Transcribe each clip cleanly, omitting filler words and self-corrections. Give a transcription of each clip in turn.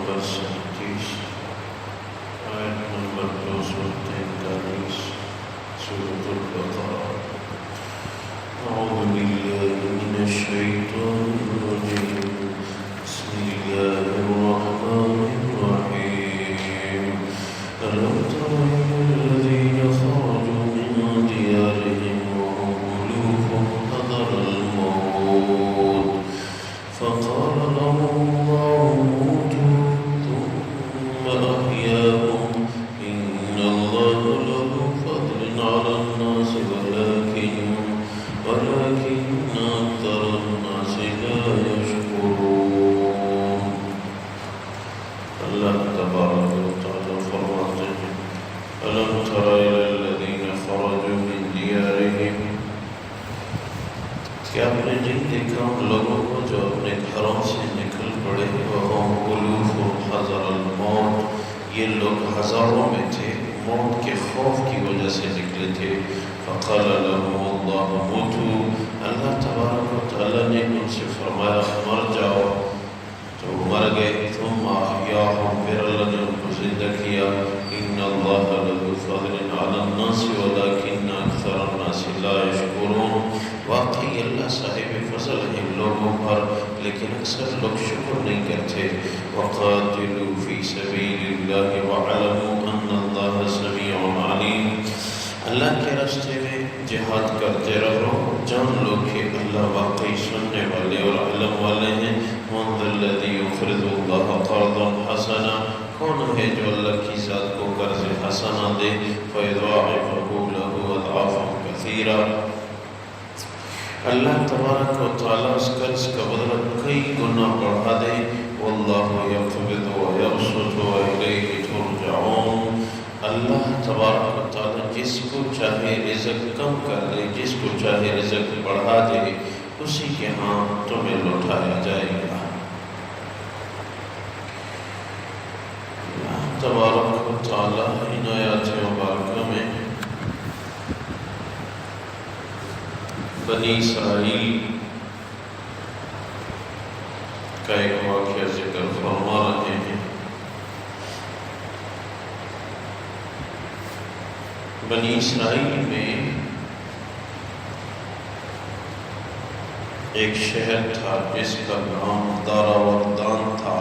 Number 37، آیت number 243، سورۃ البقرہ۔ اعوذ باللہ من الشیطان الرجیم، بسم اللہ الرحمن الرحیم۔ ألم تر إلى الذين خرجوا من ديارهم وهم ألوف حذر الموت فقال لهم الله موتوا ثم أحياهم إن الله له فضل على الناس ولكن أكثر الناس لا يشكرون۔ اللہ تبارک و تعالی فرماتے ہیں ألم تر إلى الذين خرجوا من ديارهم، کیا آپ نے نہیں دیکھا ان لوگوں کو جو اپنے گھروں سے نکل پڑے، وَهُمْ أُلُوفٌ حَذَرَ الْمَوْتِ، یہ لوگ ہزاروں میں تھے، موت کے خوف کی وجہ سے نکلے تھے۔ فَقَالَ لَهُمُ اللَّهُ مُوتُوا، اللہ تبارک و تعالیٰ نے ان سے فرمایا مر جاؤ، تو مر گئے۔ ثُمَّ أَحْيَاهُمْ، پھر اللہ نے ان کو زندہ کیا۔ إِنَّ اللَّهَ لَذُو فَضْلٍ عَلَى النَّاسِ وَلَكِنَّ أَكْثَرَ النَّاسِ لَا يَشْكُرُونَ، واقعی اللہ صاحب فضل ہے لوگوں پر، لیکن اکثر لوگ شکر نہیں کرتے۔ وَقَاتِلُوا فِي سَبِيلِ اللَّهِ وَاعْلَمُوا أَنَّ اللَّهَ سَمِيعٌ عَلِيمٌ، اللہ کے راستے میں جہاد کرتے رہو، جان لو کہ اللہ واقعی سننے والے اور علم والے ہیں۔ مَنْ ذَا الَّذِي يُقْرِضُ اللَّهَ قَرْضًا حَسَنًا، کون ہے جو اللہ کی ذات کو قرض حسنہ دے؟ فَيُضَاعِفَهُ لَهُ أَضْعَافًا كَثِيرًا، اللہ تبارک و تعالیٰ اس قرض کا بدلہ کئی گنا بڑھا دے۔ وَاللَّهُ يَقْبِضُ وَيَبْسُطُ وَإِلَيْهِ تُرْجَعُونَ، اللہ تبارک و تعالیٰ جس کو چاہے رزق کم کر دے، جس کو چاہے رزق بڑھا دے، اسی کے ہاں تمہیں لوٹایا جائے گا۔ اللہ تبارک و تعالیٰ ان آیات مبارکہ میں بنی اسرائیل کا ایک واقعہ ذکر فرما رہے ہیں۔ بنی اسرائیل میں ایک شہر تھا جس کا نام داراوردان تھا۔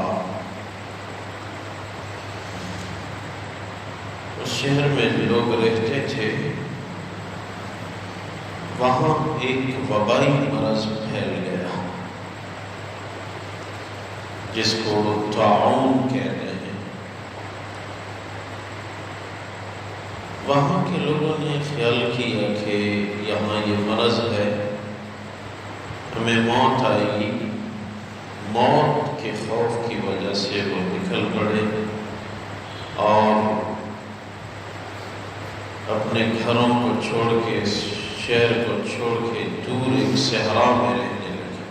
اس شہر میں لوگ رہتے تھے، وہاں ایک وبائی مرض پھیل گیا جس کو طاعون کہتے ہیں۔ وہاں کے لوگوں نے خیال کیا کہ یہاں یہ مرض ہے، ہمیں موت آئے گی۔ موت کے خوف کی وجہ سے وہ نکل پڑے اور اپنے گھروں کو چھوڑ کے، شہر کو چھوڑ کے دور ایک صحرا میں رہنے لگے۔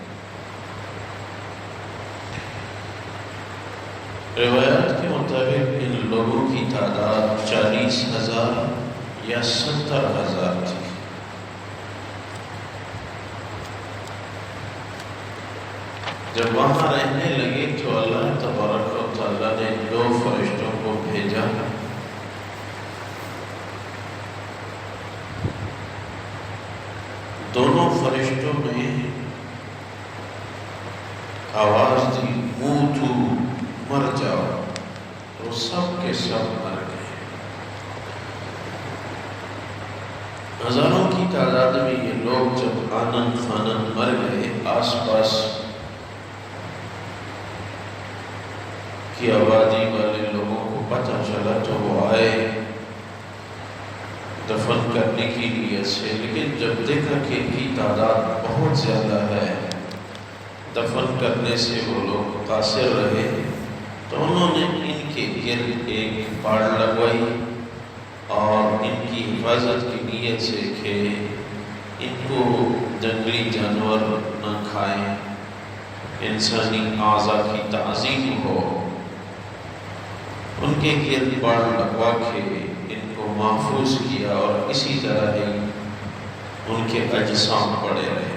روایات کے مطابق ان لوگوں کی تعداد 40,000 یا 70,000 تھی۔ جب وہاں رہنے لگے تو اللہ تبارک و تعالیٰ نے 2 فرشتوں کو بھیجا۔ دونوں فرشتوں نے آواز دی موتو، مر جاؤ، تو سب کے سب مر گئے۔ ہزاروں کی تعداد میں یہ لوگ جب آنن فانن مر گئے، آس پاس کی آبادی والے لوگوں کو پتہ چلا تو وہ آئے دفن کرنے کی نیت سے، لیکن جب دیکھا کہ ان کی تعداد بہت زیادہ ہے، دفن کرنے سے وہ لوگ قاصر رہے، تو انہوں نے ان کے گرد ایک باڑ لگوائی اور ان کی حفاظت کی نیت سے کہ ان کو جنگلی جانور نہ کھائیں، انسانی اعضاء کی تعظیم ہو، ان کے گرد باڑ لگوا کے ان کو محفوظ کیا، اور اسی طرح ہی ان کے اجسام پڑے رہے۔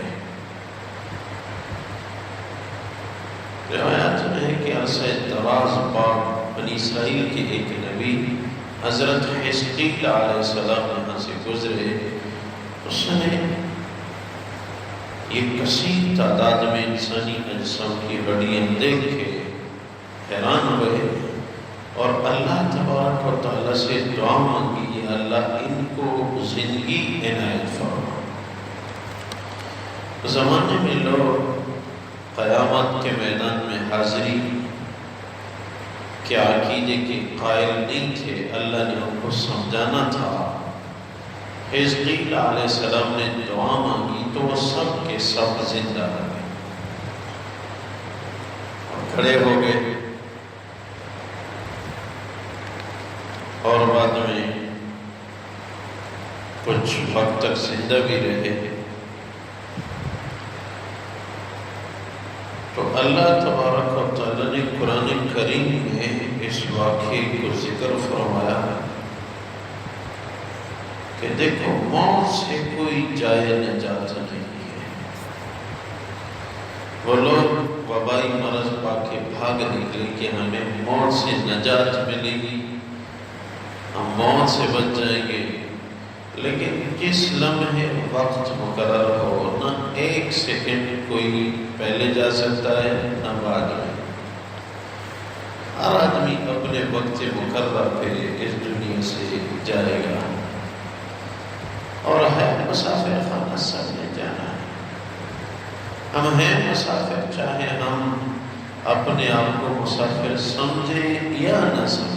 روایات میں ہے کہ عرصہ دراز بعد بنی اسرائیل کے ایک نبی حضرت حزقیل علیہ السلام یہاں سے گزرے. اس نے یہ کثیر تعداد میں انسانی اجسام کی ہڈیاں دیکھ کے حیران ہوئے اور اللہ تبارک و تعالیٰ سے دعا مانگی، یا اللہ ان کو زندگی عنایت فرما. زمانے میں لوگ قیامت کے میدان میں حاضری کے عقیدے کے قائل نہیں تھے، اللہ نے ان کو سمجھانا تھا. حزقیل علیہ السلام نے دعا مانگی تو وہ سب کے سب زندہ ہو گئے اور کھڑے ہو گئے، اور بعد میں کچھ وقت تک زندہ بھی رہے. تو اللہ تبارک و تعالیٰ نے قرآن کریم میں اس واقعے کو ذکر فرمایا کہ دیکھو موت سے کوئی جائے نجات نہیں ہے. وہ لوگ وبائی مرض پا کے بھاگ نکلے کہ ہمیں موت سے نجات ملے گی، ہم موت سے بچ جائیں گے، لیکن جس لمحے وقت مقرر ہو نہ ایک سیکنڈ کوئی پہلے جا سکتا ہے نہ بعد میں. ہر آدمی اپنے وقت مقرر پہ اس دنیا سے جائے گا، اور ہے مسافر خانہ سب نے جانا ہے. ہم ہیں مسافر، چاہے ہم اپنے آپ کو مسافر سمجھیں یا نہ سمجھیں.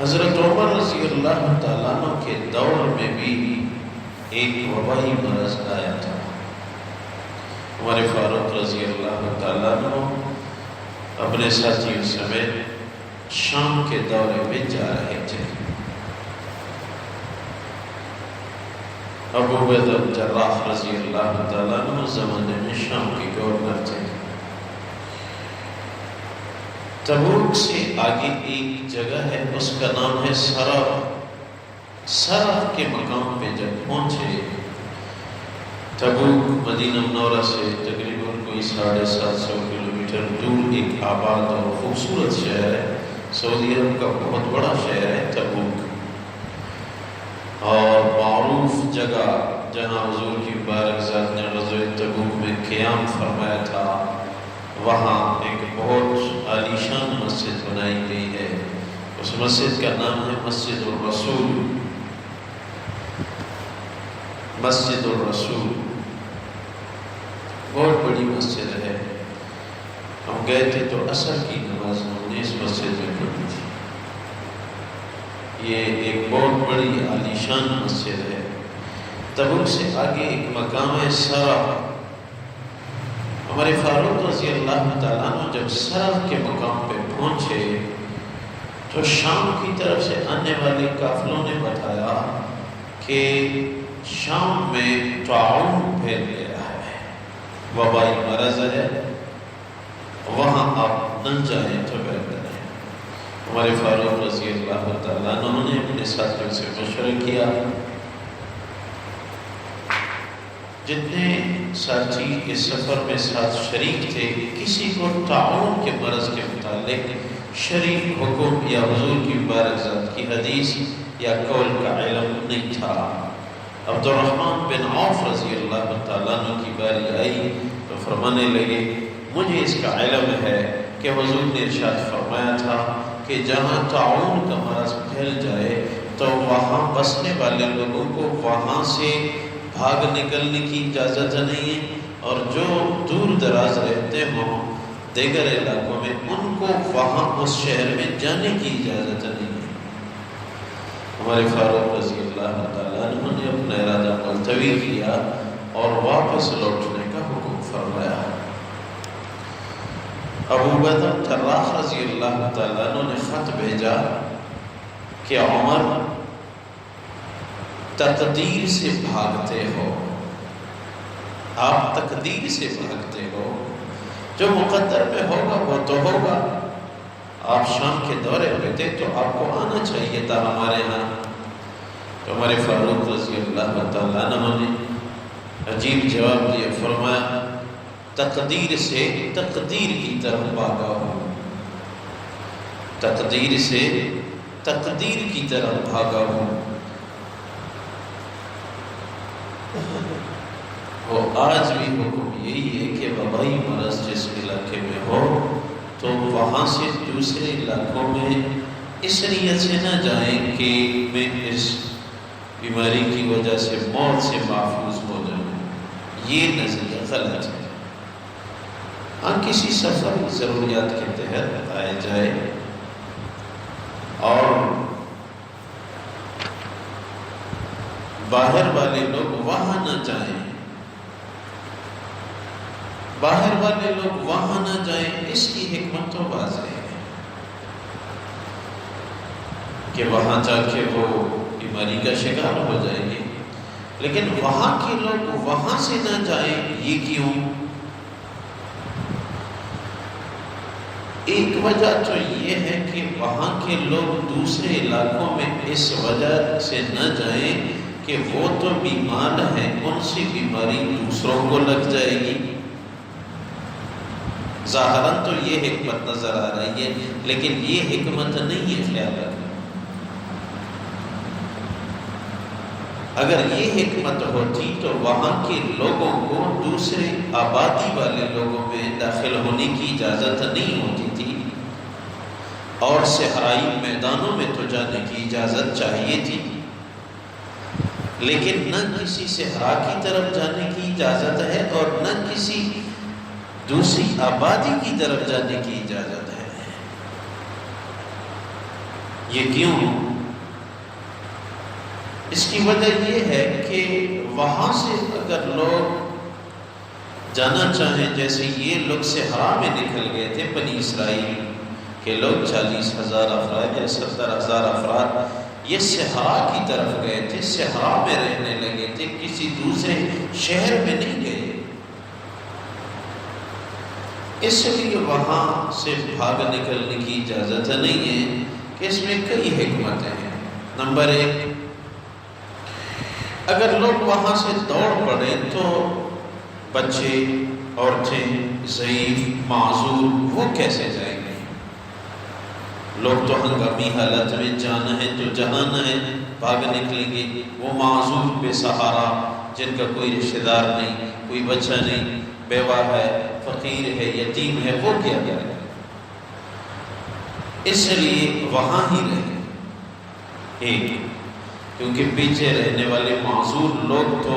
حضرت عمر رضی اللہ تعالیٰ عنہ کے دور میں بھی ایک وبائی مرض آیا تھا. عمر فاروق رضی اللہ تعالیٰ عنہ اپنے ساتھیوں سمیت شام کے دورے میں جا رہے تھے. ابو عبیدہ جراح رضی اللہ تعالیٰ عنہ زمانے میں شام کے گورنر تھے. تبوک سے آگے ایک جگہ ہے، اس کا نام ہے سرف. سرف کے مقام پہ جب پہنچے، تبوک مدینہ منورہ سے تقریباً کوئی 750 کلومیٹر دور ایک آباد اور خوبصورت شہر ہے. سعودی عرب کا بہت بڑا شہر ہے تبوک، اور معروف جگہ جہاں حضور کی مبارک ذات نے غزوہ تبوک میں قیام فرمایا تھا. وہاں ایک بہت عالیشان مسجد بنائی گئی ہے. اس مسجد کا نام ہے مسجد الرسول. مسجد الرسول بہت بڑی مسجد ہے. ہم گئے تھے تو عصر کی نماز ہم نے اس مسجد میں پڑھی تھی. یہ ایک بہت بڑی عالیشان مسجد ہے. تبوک سے آگے ایک مقام ہے سرف. ہمارے فاروق رضی اللہ تعالیٰ عنہ جب سرف کے مقام پہ پہنچے تو شام کی طرف سے آنے والے قافلوں نے بتایا کہ شام میں طاعون پھیل گیا ہے، وبائی مرض ہے، وہاں آپ نہ جائیں تو بہتر ہے. ہمارے فاروق رضی اللہ تعالیٰ عنہ نے اپنے ساتھیوں سے مشورہ کیا. جتنے ساتھی اس سفر میں ساتھ شریک تھے، کسی کو طاعون کے مرض کے متعلق شرعی حکم یا حضور کی مبارک ذات کی حدیث یا قول کا علم نہیں تھا. عبد الرحمن بن عوف رضی اللہ تعالیٰ عنہ کی باری آئی تو فرمانے لگے مجھے اس کا علم ہے کہ حضور نے ارشاد فرمایا تھا کہ جہاں طاعون کا مرض پھیل جائے تو وہاں بسنے والے لوگوں کو وہاں سے بھاگ نکلنے کی اجازت نہیں ہے، اور جو دور دراز رہتے ہوں دیگر علاقوں میں ان کو وہاں اس شہر میں جانے کی اجازت نہیں ہے. ہمارے فاروق رضی اللہ تعالیٰ عنہ نے اپنا ارادہ ملتوی کیا اور واپس لوٹنے کا حکم فرمایا. ابو عبیدہ جراح رضی اللہ تعالیٰ عنہ نے خط بھیجا کہ عمر تقدیر سے بھاگتے ہو، آپ تقدیر سے بھاگتے ہو، جو مقدر میں ہوگا وہ تو ہوگا. آپ شام کے دورے پہ تھے تو آپ کو آنا چاہیے تھا ہمارے ہاں. تو ہمارے فاروق رضی اللہ تعالیٰ عنہ نے عجیب جواب دیا، فرمایا تقدیر سے تقدیر کی طرف بھاگا ہوں، تقدیر سے تقدیر کی طرف بھاگا ہوں۔ اور آج بھی حکم یہی ہے کہ وبائی مرض جس علاقے میں ہو تو وہاں سے دوسرے علاقوں میں اس نیت سے نہ جائیں کہ میں اس بیماری کی وجہ سے موت سے محفوظ ہو جاؤں، یہ نظریہ غلط ہے۔ ہاں کسی سفر ضروریات کے تحت آئے جائے اور باہر والے لوگ وہاں نہ جائیں، باہر والے لوگ وہاں نہ جائیں، اس کی حکمت تو واضح ہے کہ وہاں جا کے وہ بیماری کا شکار ہو جائیں گے، لیکن وہاں کے لوگ وہاں سے نہ جائیں، یہ کیوں؟ ایک وجہ تو یہ ہے کہ وہاں کے لوگ دوسرے علاقوں میں اس وجہ سے نہ جائیں کہ وہ تو بیمار ہیں، ان سے بیماری دوسروں کو لگ جائے گی۔ ظاہراً تو یہ حکمت نظر آ رہی ہے، لیکن یہ حکمت نہیں ہے خیال رکھنا۔ اگر یہ حکمت ہوتی تو وہاں کے لوگوں کو دوسرے آبادی والے لوگوں میں داخل ہونے کی اجازت نہیں ہوتی تھی، اور صحرائی میدانوں میں تو جانے کی اجازت چاہیے تھی، لیکن نہ کسی صحرا کی طرف جانے کی اجازت ہے اور نہ کسی دوسری آبادی کی طرف جانے کی اجازت ہے۔ یہ کیوں؟ اس کی وجہ یہ ہے کہ وہاں سے اگر لوگ جانا چاہیں، جیسے یہ لوگ صحرا میں نکل گئے تھے، بنی اسرائیل کے لوگ 40,000 افراد یا 70,000 افراد یہ صحرا کی طرف گئے تھے، صحرا میں رہنے لگے تھے، کسی دوسرے شہر میں نہیں گئے، اس لیے وہاں سے بھاگ نکلنے کی اجازت نہیں ہے کہ اس میں کئی حکمتیں ہیں۔ نمبر 1، اگر لوگ وہاں سے دوڑ پڑے تو بچے، عورتیں، ضعیف، معذور وہ کیسے جائیں گے؟ لوگ تو ہنگامی حالت میں جانا ہے جو جہاں ہے بھاگ نکلیں گے، وہ معذور بے سہارا جن کا کوئی رشتہ دار نہیں، کوئی بچہ نہیں، بیوہ ہے، فقیر ہے، یتیم ہے، وہ کیا کرے؟ اس لیے وہاں ہی رہیں۔ ایک، کیونکہ پیچھے رہنے والے معذور لوگ تو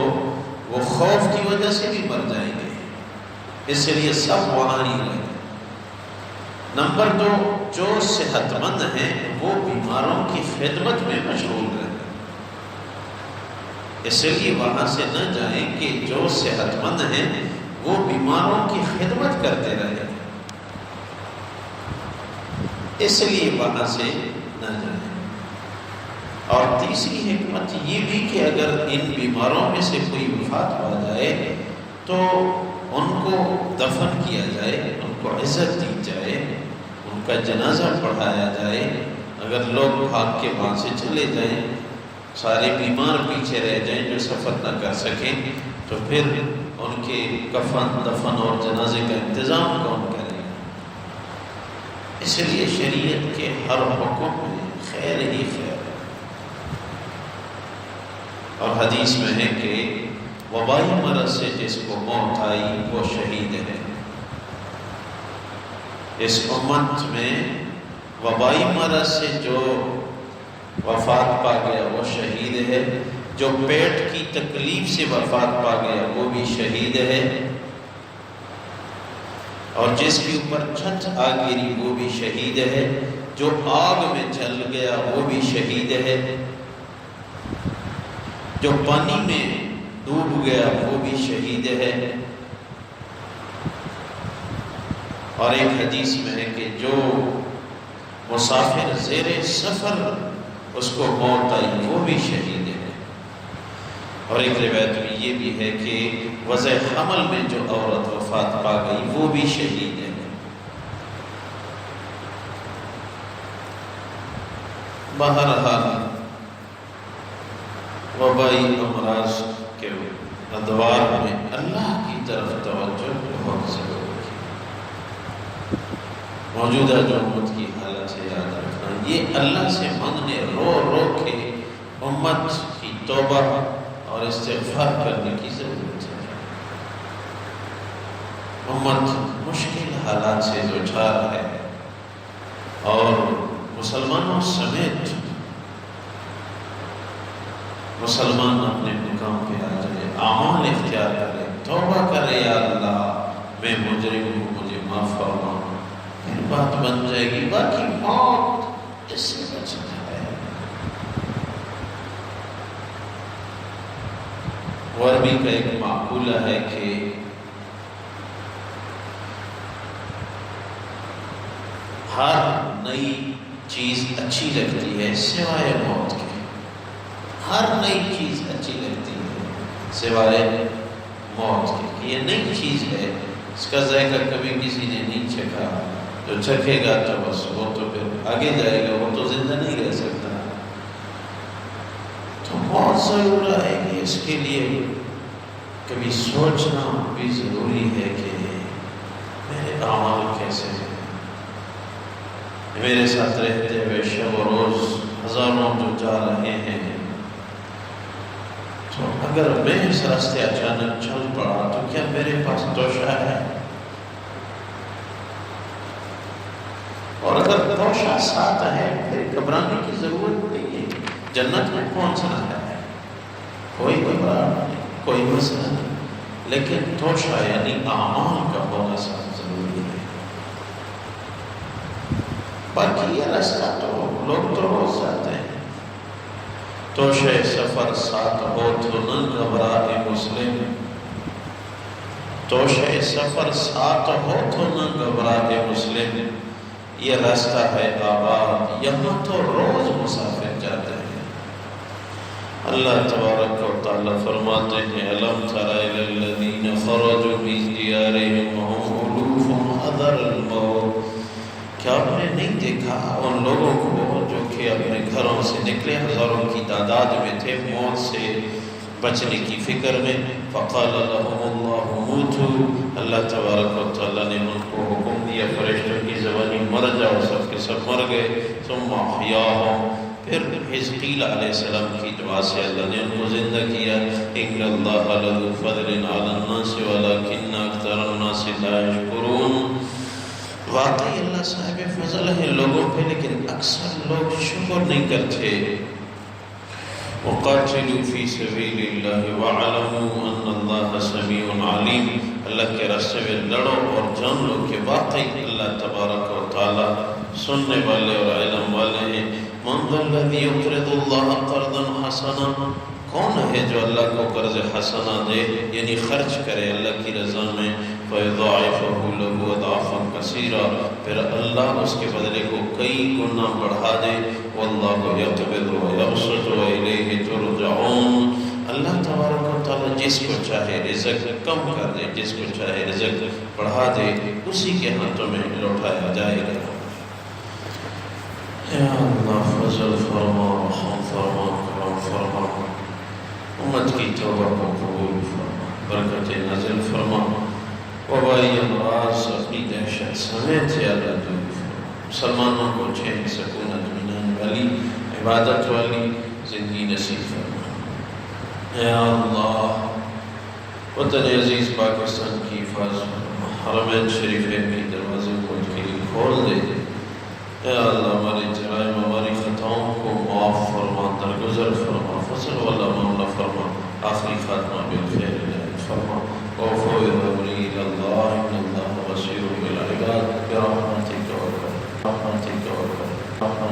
وہ خوف کی وجہ سے بھی مر جائیں گے، اس لیے سب وہاں ہی رہیں۔ نمبر 2، جو صحت مند ہیں وہ بیماروں کی خدمت میں مشغول رہیں، اس لیے وہاں سے نہ جائیں کہ جو صحت مند ہیں وہ بیماروں کی خدمت کرتے رہیں، اس لیے وہاں سے نہ جائیں۔ اور تیسری حکمت یہ بھی کہ اگر ان بیماروں میں سے کوئی وفات پا جائے تو ان کو دفن کیا جائے، ان کو عزت دی جائے، ان کا جنازہ پڑھایا جائے۔ اگر لوگ بھاگ کے وہاں سے چلے جائیں، سارے بیمار پیچھے رہ جائیں جو سفر نہ کر سکیں، تو پھر ان کے کفن، دفن اور جنازے کا انتظام کون کرے؟ اس لیے شریعت کے ہر حکم میں خیر ہی خیر ہے۔ اور حدیث میں ہے کہ وبائی مرض سے جس کو موت آئی وہ شہید ہے۔ اس امت میں وبائی مرض سے جو وفات پا گیا وہ شہید ہے، جو پیٹ کی تکلیف سے وفات پا گیا وہ بھی شہید ہے، اور جس کے اوپر چھت آ گری وہ بھی شہید ہے، جو آگ میں جل گیا وہ بھی شہید ہے، جو پانی میں ڈوب گیا وہ بھی شہید ہے۔ اور ایک حدیث میں ہے کہ جو مسافر زیر سفر اس کو موت آئی وہ بھی شہید ہے۔ اور ایک روایت میں یہ بھی ہے کہ وضع حمل میں جو عورت وفات پا گئی وہ بھی شہید ہے۔ بہرحال وبائی امراض کے ادوار میں اللہ کی طرف توجہ بہت ضروری ہے۔ موجودہ جو امت کی حالت سے یاد رکھنا، یہ اللہ سے مانگنے رو رو کے امت کی توبہ اور استغفار کرنے کی ضرورت ہے۔ امت مشکل حالات سے دوچار ہے اور مسلمانوں سمیت مسلمان اپنے مقام پہ آ جائے، اعمال اختیار کرے، توبہ کرے، یا اللہ میں مجرم ہوں، مجھے معاف فرما، پھر بات بن جائے گی۔ باقی موت اس سے بچنا ہے۔ عربی کا ایک معقولہ ہے کہ ہر نئی چیز اچھی لگتی ہے سوائے موت کے۔ ہر نئی چیز اچھی لگتی ہے سوائے موت کے۔ یہ نئی چیز ہے، اس کا ذائقہ کبھی کسی نے نہیں چکھا، جو چکھے گا تو بس وہ تو پھر آگے جائے گا، وہ تو زندہ نہیں رہ سکتا۔ تو موت ضرور آئے گی، اس کے لیے کبھی سوچنا بھی ضروری ہے کہ میرے اعمال کیسے ہیں، میرے ساتھ رہتے ہوئے شب و روز ہزاروں جو جا رہے ہیں، تو اگر میں اس راستے اچانک چل پڑا تو کیا میرے پاس توشہ ہے؟ اور اگر توشہ ساتھ ہے پھر گھبرانے کی ضرورت نہیں ہے، جنت میں پہنچنا ہے، کوئی گھبراہٹ نہیں، کوئی مسئلہ نہیں، لیکن توشہ یعنی اعمال کا ہونا ساتھ ضروری ہے۔ باقی یہ راستہ تو لوگ تو روز جاتے ہیں۔ توشہ سفر ساتھ ہو تو نہ گھبرائے مسلم، توشہ سفر ساتھ ہو تو نہ گھبرائے مسلم، یہ راستہ ہے آباد، یہاں تو روز مسافر جاتے ہیں۔ اللہ تبارک و تعالیٰ فرماتے ہیں أَلَمْ تَرَ إِلَى الَّذِينَ خَرَجُوا مِنْ دِيَارِهِمْ وَهُمْ أُلُوفٌ حَذَرَ الْمَوْتِ، کیا آپ نے نہیں دیکھا ان لوگوں کو جو کہ اپنے گھروں سے نکلے، ہزاروں کی تعداد میں تھے، موت سے بچنے کی فکر میں، فَقَالَ لَهُمُ اللَّهُ مُوتُوا، اللہ تبارک و تعالیٰ نے ان کو حکم دیا فرشتوں کی زبانی مر جاؤ، سب کے سب مر گئے، ثُمَّ أَحْيَاهُمْ، پھر حزقیل علیہ السلام کی دعا سے اللہ نے ان کو زندہ کیا۔ إِنَّ اللَّهَ لَذُو فَضْلٍ عَلَى النَّاسِ وَلَكِنَّ أَكْثَرَ النَّاسِ لَا يَشْكُرُونَ، واقعی اللہ صاحب فضل ہے لوگوں پہ، لیکن اکثر لوگ شکر نہیں کرتے۔ وَقَاتِلُوا فِي سَبِيلِ اللَّهِ وَاعْلَمُوا أَنَّ اللَّهَ سَمِيعٌ عَلِيمٌ، اللہ کے راستے میں لڑو اور جان لو کہ واقعی اللہ تبارک و تعالی سننے والے اور علم والے ہیں۔ مَنْ ذَا الَّذِي يُقْرِضُ اللَّهَ قَرْضًا حَسَنًا، کون ہے جو اللہ کو قرض حسنہ دے، یعنی خرچ کرے اللہ کی رضا میں، فَيُضَاعِفُهُ لَهُ أَضْعَافًا كَثِيرًا، پھر اللہ اس کے بدلے کو کئی گنا بڑھا دے۔ وَاللَّهُ يَقْبِضُ وَيَبْسُطُ وَإِلَيْهِ تُرْجَعُونَ، اللہ تبارک و تعالیٰ جس کو چاہے رزق کم کر دے، جس کو چاہے رزق بڑھا دے، اسی کے ہاتھوں میں لوٹایا جائے گا۔ یا اللہ فضل فرما، رحم فرما، کرم فرما، امت کی توبہ کو قبول فرما، برکت نازل فرما، وبائی امراض اپنی دہشت سمیت یا اللہ دور فرما، مسلمانوں کو چین سکونت ملنے والی عبادت والی زندگی نصیب فرما۔ یا اللہ وطن عزیز پاکستان کی حفاظت فرما، حرمین شریفین کے دروازے کو ان کے لیے کھول دے۔ اے اللہ ہمارے جرائم، ہماری خطاؤں کو معاف فرما، درگزر فرما، فضل والا معاملہ فرما، آخری خاتمہ